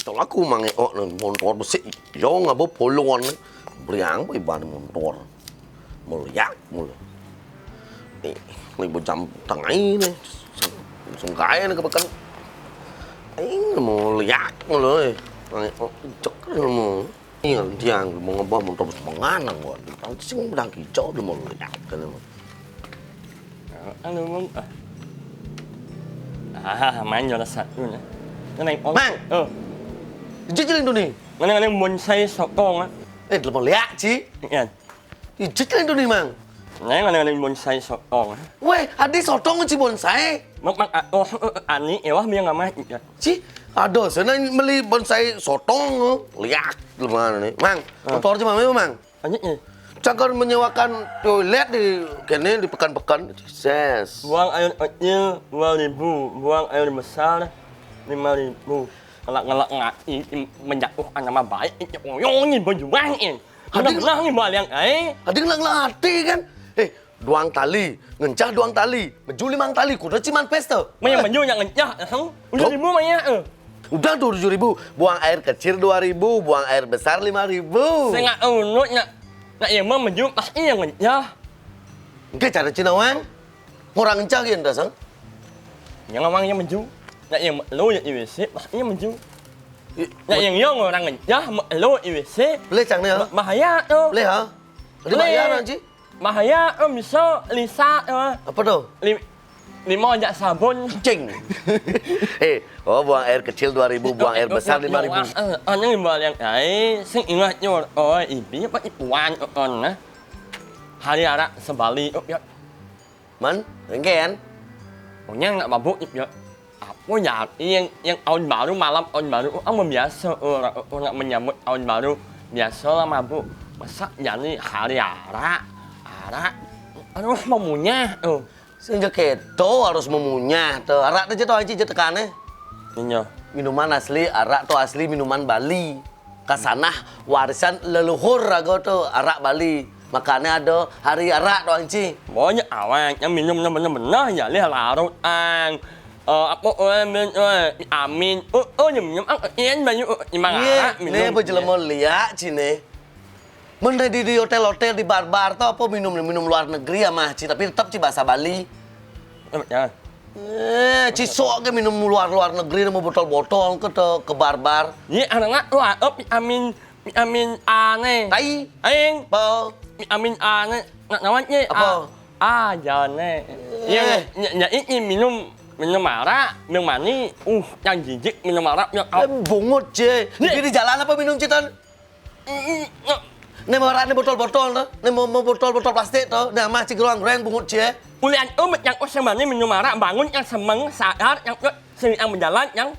Tol aku mangekok motor besi. Yo ngabo polon. Briang iban motor. Meliak mulu. Nih jam tengah ini. Sungkai nih kebekan. Mau liak mulu. Mangekok cek mau. Iya, dia mau ngebah motor semanganan gua. Tang sing pedang kicau dia mau liak kan. Ano mong... main cho nó sạch luôn á. Cái này... Mang! Jijilin tu ni. Cái này muốn xây sọ con á. Lu mau liak ci. Yan. Jijilin tu ni mang. Cái này muốn xây sọ con á. Weh, adik sotong ci bonsai. Mak ani ewa miang ngamah. Ci, ada sana beli bonsai sotong. Liak gimana nih, Mang? Motor cuma memang, Mang. Anjir ni. Jangan menyewakan toilet di kene di pekan-pekan. Ses. Buang air kecil 2.000, buang air besar 5.000. Ngelak-ngelak ngati menjatuhkan nama baik itu ngoyongin berjuang ini. Benar-benar ni bal yang Adik ngelatih kan? Doang tali, ngencah doang tali, baju 5 tali, kuda ciman pesta. Yang baju yang ngencah, udah ribu banyak. Udah 7.000, buang air kecil 2.000, buang air besar 5.000. Saya nggak unutnya. Nak yang mau baju pasti yang ngencah. Oke, cara Cina Wang, orang ngencah gitu dah sang. Yang ngomong yang baju, nak yang lo yang IWC pasti yang baju. Nak yang orang ngencah, lo IWC. Boleh cang ni ha? Bahaya tu. Boleh ha? Ada bayar nanti. Bahaya bisa Lisa Apa tu? 5 jak sabun. Cing. Buang air kecil 2.000, buang air besar 5.000. Anh yang bal yang sing ingat nyo ibi apa ipuan on hari ara sebali ya. Man, engken. Punya nak mabuk ya. Apa ya yang tahun baru malam tahun baru biasa nak menyambut tahun baru biasalah mabuk. Masa jadi hari ara aduh mau munyah Sehingga keto harus memunyah tuh. Arak tu je tu anci je tekannya. Iya. Minuman asli, arak tu asli minuman Bali. Kasanah warisan leluhur rago tu arak Bali. Makanya ada hari arak tu anci. Banyak awak yang minumnya benar-benar ya lihat larut apa amin minum yang banyak arak minum. Ni apa jelema liak cine. Mendai di hotel-hotel di bar-bar tuh apa minum luar negeri ya mah, tapi tetap ci bahasa Bali. Jangan. Ci sok ke minum luar negeri mau botol-botol ke bar-bar. Ni anak luar amin aneh. Tai. Aing. Apa? Amin aneh. Nak namanya apa? Jangan. Ya ini minum arak, minum mani. Yang jijik minum arak. Bungut je. Ni di jalan apa minum citan? Nih mau rak nih botol-botol tuh, nih mau botol-botol plastik tuh, nih mah cigelang goreng bungut cie. Ulian yang semani minum arak bangun yang semeng sadar yang sering berjalan yang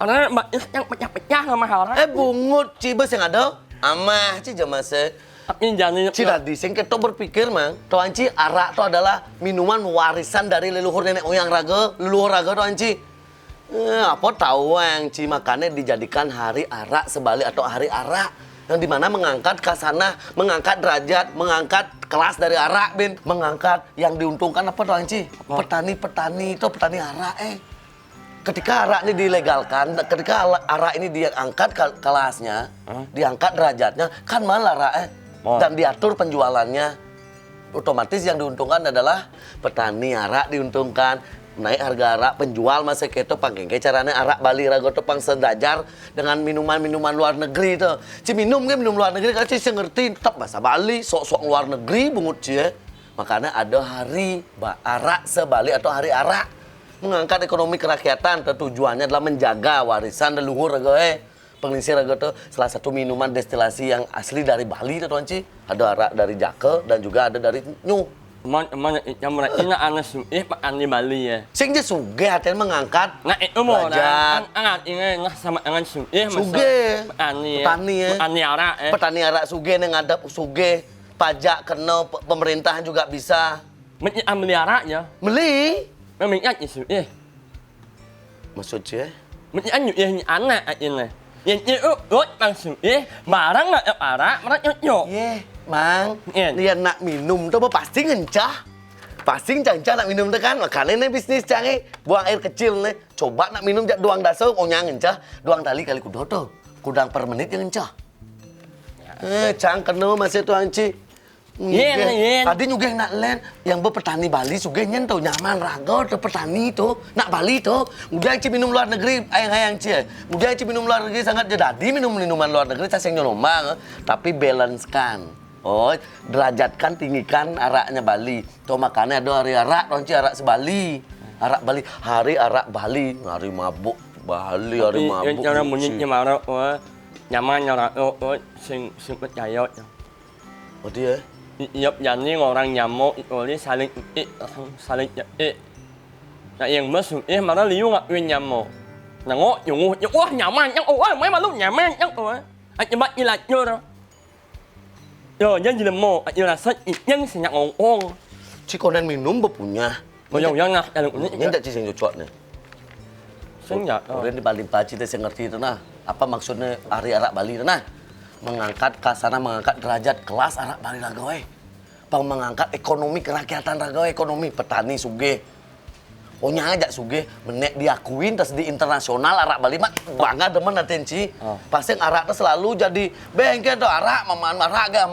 orang yang pecah-pecah sama arak. Bungut cibes yang ada, amah cie jamase. Tapi jangan. Cina di sing keto berpikir mang, to anci arak to adalah minuman warisan dari leluhur nenek moyang leluhur raga to anci. Apa tahu yang ci makannya dijadikan hari arak sebalik atau hari arak. Yang dimana mengangkat kasanah, mengangkat derajat, mengangkat kelas dari arak, Bin. Mengangkat yang diuntungkan apa tuh, Anci? Petani-petani itu petani arak, Ketika arak ini dilegalkan, ketika arak ini diangkat kelasnya, diangkat derajatnya, kan malah arak, dan diatur penjualannya. Otomatis yang diuntungkan adalah petani arak diuntungkan. Naik harga arak, penjual masa keto pakai caranya arak Bali rago tepang sedajar dengan minuman-minuman luar negeri tuh. Ci minum luar negeri kan ci ngerti tetap bahasa Bali, sok-sok luar negeri bungut cie. Makanya ada hari arak sebali atau hari arak mengangkat ekonomi kerakyatan. Tujuannya adalah menjaga warisan leluhur rago Pengisir rago tuh salah satu minuman destilasi yang asli dari Bali tuh Ci. Ada arak dari Jake dan juga ada dari Nyu. Mana yang mereka anak Pak Andi Bali ya. Sing je suge hati mengangkat. Nah itu mau angkat ini sama dengan suge. Petani ya. Petani arak Petani arak suge yang ngadap suge. Pajak kena pemerintahan juga bisa. Beli arak ya. Beli. Memang ingat suge. Maksudnya? Ini anak ini. Yang itu langsung barang nggak arak, barang nyok. Mang, dia nak minum tuh pasti ngencah. Pasing cang nak minum tu kan, makanya nih bisnis canggih. Buang air kecil nih, coba nak minum jak doang dasar, onyang encah, doang tali kali kudo tuh. Kudang per menit yang encah. Cang kena masih tu anci. Yen. Tadi juga nak len, yang berpetani Bali juga nyen tu nyaman raga tu petani tu, nak Bali tu. Mudah anci minum luar negeri, ayang cie. Mudah anci minum luar negeri sangat jadi minum minuman luar negeri saya nyolomang, tapi balance kan. Oh, derajatkan tinggikan araknya Bali. Tuh makanya ada hari arak, ronci arak sebali. Arak Bali, hari arak Bali, hari mabuk Bali, hari mabuk. Yang cara munyitnya marah, nyaman nyara, sing percaya. Oh dia. Nhập dần với orang nyamuk itu saling nah yang masuk mà nó liu ngak nguyên nyamuk là ngó dùng wah nyaman nhang mấy mà lúc nyaman nhang anh chỉ bắt như là chưa đâu rồi nhân gì là mồ như là sách nhân sẽ nhạc ong Ci konen minum punya. mau dùng nhân nè Ini tak ci sing cocok nih. senja Kemudian di Bali Paci teh saya ngerti itu nah. Apa maksudnya hari arak Bali itu nah? Mengangkat kasana mengangkat derajat kelas arak Bali Ragawe. Mengangkat ekonomi kerakyatan Ragawe, ekonomi petani sugih. Oh nyajak sugih menek diakuin terus di internasional arak Bali mah bangga demen atenci. Pasing arak tuh selalu jadi bengkel tuh arak marak ga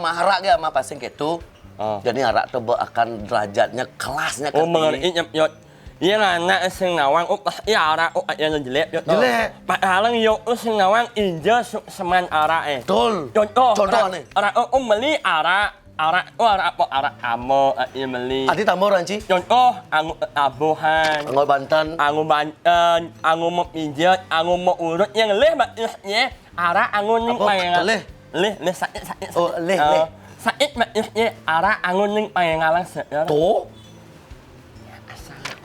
mah pasing gitu. Jadi arak tuh akan derajatnya kelasnya mengerti nyot iya là na sing nawang iya ara yang jelek Jelek. Padahal yo sing nawang inja seman ara Betul. Contoh nih. Ara beli ara amo iya beli. Adi tambah ranci. Contoh angu abuhan. Angol Banten. Angu Banten, angu mau pijat, angu mau urut yang leh maknya ara angu ning payengan. Leh sakit. Oh, leh. Sakit maknya ara angu ning payengalang seer. Tuh.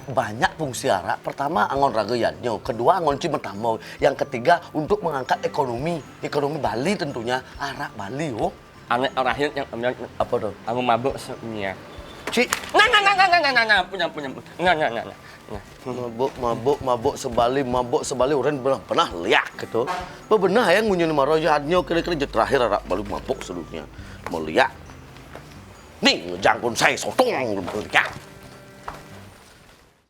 Banyak fungsi arak. Pertama, angon ragayannya. Kedua, angon cimetamo. Yang ketiga, untuk mengangkat ekonomi. Ekonomi Bali tentunya. Arak Bali, oh. Aneh terakhir yang Apa tuh? aku mabuk semuanya. Ci. Nah, punya. Nah. Mabuk sebali orang pernah liak gitu. Bebenah yang ngunyun maroyadnya kira-kira terakhir arak Bali mabuk seluruhnya. Meliak. Nih, jangkun saya sotong liak.